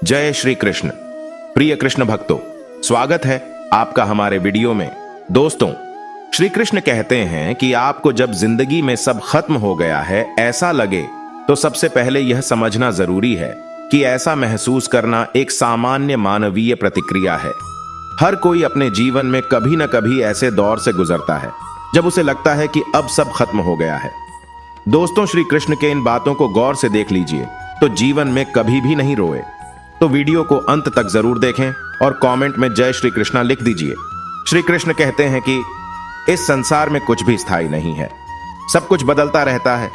जय श्री कृष्ण। प्रिय कृष्ण भक्तों, स्वागत है आपका हमारे वीडियो में। दोस्तों, श्री कृष्ण कहते हैं कि आपको जब जिंदगी में सब खत्म हो गया है ऐसा लगे तो सबसे पहले यह समझना जरूरी है कि ऐसा महसूस करना एक सामान्य मानवीय प्रतिक्रिया है। हर कोई अपने जीवन में कभी न कभी ऐसे दौर से गुजरता है जब उसे लगता है कि अब सब खत्म हो गया है। दोस्तों, श्री कृष्ण के इन बातों को गौर से देख लीजिए तो जीवन में कभी भी नहीं रोए। तो वीडियो को अंत तक जरूर देखें और कमेंट में जय श्री कृष्णा लिख दीजिए। श्री कृष्ण कहते हैं कि इस संसार में कुछ भी स्थायी नहीं है, सब कुछ बदलता रहता है,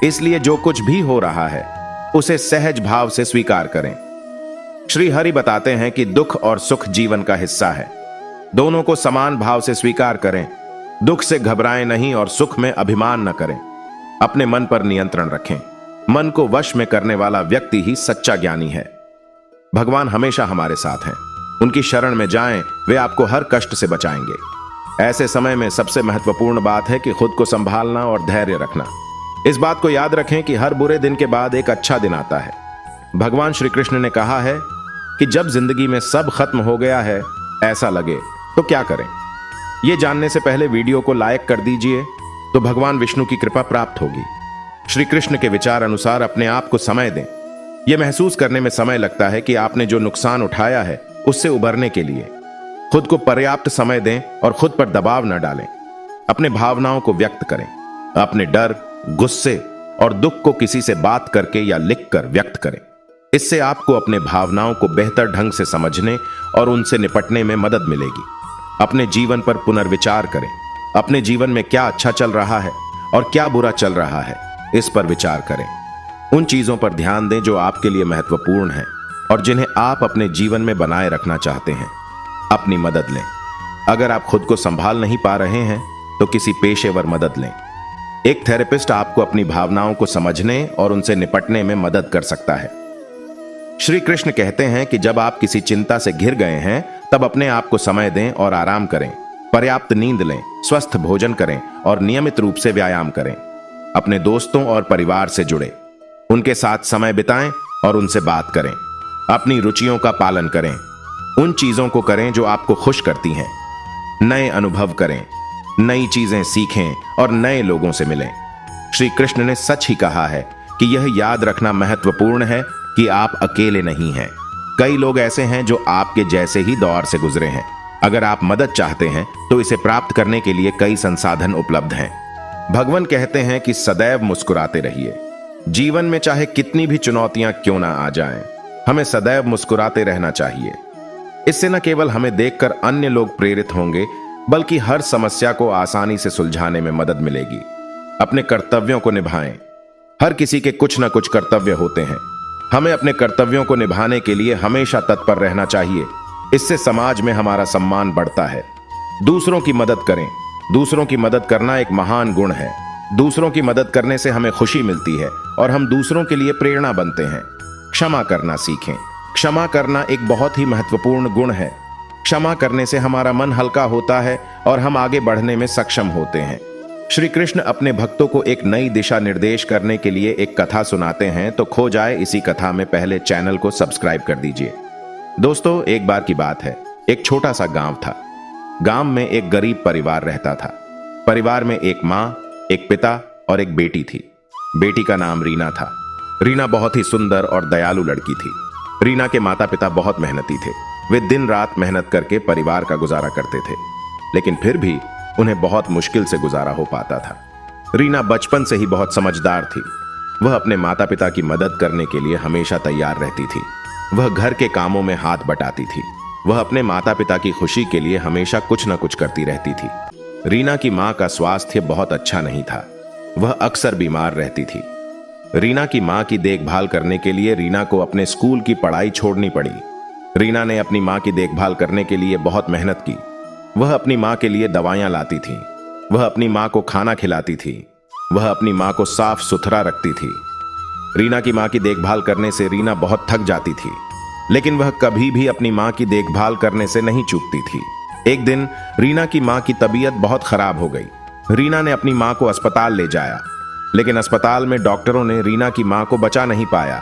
इसलिए जो कुछ भी हो रहा है उसे सहज भाव से स्वीकार करें। श्री हरि बताते हैं कि दुख और सुख जीवन का हिस्सा है, दोनों को समान भाव से स्वीकार करें। दुख से घबराएं नहीं और सुख में अभिमान न करें। अपने मन पर नियंत्रण रखें। मन को वश में करने वाला व्यक्ति ही सच्चा ज्ञानी है। भगवान हमेशा हमारे साथ हैं, उनकी शरण में जाएं, वे आपको हर कष्ट से बचाएंगे। ऐसे समय में सबसे महत्वपूर्ण बात है कि खुद को संभालना और धैर्य रखना। इस बात को याद रखें कि हर बुरे दिन के बाद एक अच्छा दिन आता है। भगवान श्री कृष्ण ने कहा है कि जब जिंदगी में सब खत्म हो गया है ऐसा लगे तो क्या करें। ये जानने से पहले वीडियो को लाइक कर दीजिए तो भगवान विष्णु की कृपा प्राप्त होगी। श्री कृष्ण के विचार अनुसार अपने आप को समय दें। यह महसूस करने में समय लगता है कि आपने जो नुकसान उठाया है उससे उबरने के लिए खुद को पर्याप्त समय दें और खुद पर दबाव न डालें। अपने भावनाओं को व्यक्त करें। अपने डर, गुस्से और दुख को किसी से बात करके या लिखकर व्यक्त करें। इससे आपको अपने भावनाओं को बेहतर ढंग से समझने और उनसे निपटने में मदद मिलेगी। अपने जीवन पर पुनर्विचार करें। अपने जीवन में क्या अच्छा चल रहा है और क्या बुरा चल रहा है, इस पर विचार करें। उन चीजों पर ध्यान दें जो आपके लिए महत्वपूर्ण हैं और जिन्हें आप अपने जीवन में बनाए रखना चाहते हैं। अपनी मदद लें। अगर आप खुद को संभाल नहीं पा रहे हैं तो किसी पेशेवर मदद लें। एक थेरेपिस्ट आपको अपनी भावनाओं को समझने और उनसे निपटने में मदद कर सकता है। श्री कृष्ण कहते हैं कि जब आप किसी चिंता से घिर गए हैं तब अपने आप को समय दें और आराम करें। पर्याप्त नींद लें, स्वस्थ भोजन करें और नियमित रूप से व्यायाम करें। अपने दोस्तों और परिवार से जुड़े, उनके साथ समय बिताएं और उनसे बात करें। अपनी रुचियों का पालन करें। उन चीजों को करें जो आपको खुश करती हैं। नए अनुभव करें, नई चीजें सीखें और नए लोगों से मिलें। श्री कृष्ण ने सच ही कहा है कि यह याद रखना महत्वपूर्ण है कि आप अकेले नहीं हैं। कई लोग ऐसे हैं जो आपके जैसे ही दौर से गुजरे हैं। अगर आप मदद चाहते हैं तो इसे प्राप्त करने के लिए कई संसाधन उपलब्ध हैं। भगवान कहते हैं कि सदैव मुस्कुराते रहिए। जीवन में चाहे कितनी भी चुनौतियां क्यों ना आ जाएं, हमें सदैव मुस्कुराते रहना चाहिए। इससे न केवल हमें देखकर अन्य लोग प्रेरित होंगे बल्कि हर समस्या को आसानी से सुलझाने में मदद मिलेगी। अपने कर्तव्यों को निभाएं। हर किसी के कुछ न कुछ कर्तव्य होते हैं। हमें अपने कर्तव्यों को निभाने के लिए हमेशा तत्पर रहना चाहिए। इससे समाज में हमारा सम्मान बढ़ता है। दूसरों की मदद करें। दूसरों की मदद करना एक महान गुण है। दूसरों की मदद करने से हमें खुशी मिलती है और हम दूसरों के लिए प्रेरणा बनते हैं। क्षमा करना सीखें। क्षमा करना एक बहुत ही महत्वपूर्ण गुण है। क्षमा करने से हमारा मन हल्का होता है और हम आगे बढ़ने में सक्षम होते हैं। श्री कृष्ण अपने भक्तों को एक नई दिशा निर्देश करने के लिए एक कथा सुनाते हैं, तो खो जाए इसी कथा में पहले चैनल को सब्सक्राइब कर दीजिए। दोस्तों, एक बार की बात है, एक छोटा सा गांव था। गांव में एक गरीब परिवार रहता था। परिवार में एक माँ, एक पिता और एक बेटी थी। बेटी का नाम रीना था। रीना बहुत ही सुंदर और दयालु लड़की थी। रीना के माता पिता बहुत मेहनती थे। वे दिन रात मेहनत करके परिवार का गुजारा करते थे, लेकिन फिर भी उन्हें बहुत मुश्किल से गुजारा हो पाता था। रीना बचपन से ही बहुत समझदार थी। वह अपने माता पिता की मदद करने के लिए हमेशा तैयार रहती थी। वह घर के कामों में हाथ बटाती थी। वह अपने माता पिता की खुशी के लिए हमेशा कुछ न कुछ करती रहती थी। रीना की मां का स्वास्थ्य बहुत अच्छा नहीं था। वह अक्सर बीमार रहती थी। रीना की मां की देखभाल करने के लिए रीना को अपने स्कूल की पढ़ाई छोड़नी पड़ी। रीना ने अपनी मां की देखभाल करने के लिए बहुत मेहनत की। वह अपनी मां के लिए दवाइयां लाती थी। वह अपनी मां को खाना खिलाती थी। वह अपनी मां को साफ सुथरा रखती थी। रीना की मां की देखभाल करने से रीना बहुत थक जाती थी, लेकिन वह कभी भी अपनी मां की देखभाल करने से नहीं चूकती थी। एक दिन रीना की मां की तबीयत बहुत खराब हो गई। रीना ने अपनी मां को अस्पताल ले जाया, लेकिन अस्पताल में डॉक्टरों ने रीना की मां को बचा नहीं पाया।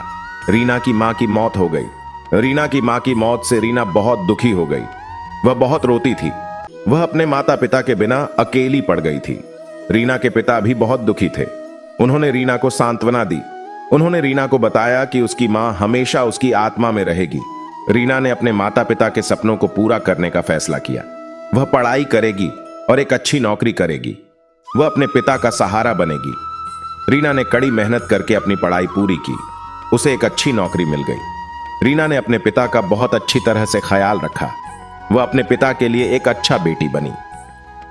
रीना की मां की मौत हो गई। रीना की मां की मौत से रीना बहुत दुखी हो गई। वह बहुत रोती थी। वह अपने माता पिता के बिना अकेली पड़ गई थी। रीना के पिता भी बहुत दुखी थे। उन्होंने रीना को सांत्वना दी। उन्होंने रीना को बताया कि उसकी मां हमेशा उसकी आत्मा में रहेगी। रीना ने अपने माता पिता के सपनों को पूरा करने का फैसला किया। वह पढ़ाई करेगी और एक अच्छी नौकरी करेगी। वह अपने पिता का सहारा बनेगी। रीना ने कड़ी मेहनत करके अपनी पढ़ाई पूरी की। उसे एक अच्छी नौकरी मिल गई। रीना ने अपने पिता का बहुत अच्छी तरह से ख्याल रखा। वह अपने पिता के लिए एक अच्छा बेटी बनी।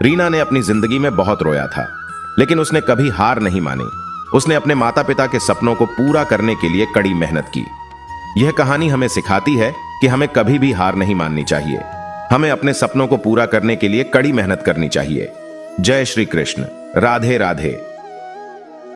रीना ने अपनी जिंदगी में बहुत रोया था, लेकिन उसने कभी हार नहीं मानी। उसने अपने माता पिता के सपनों को पूरा करने के लिए कड़ी मेहनत की। यह कहानी हमें सिखाती है कि हमें कभी भी हार नहीं माननी चाहिए। हमें अपने सपनों को पूरा करने के लिए कड़ी मेहनत करनी चाहिए। जय श्री कृष्ण। राधे राधे।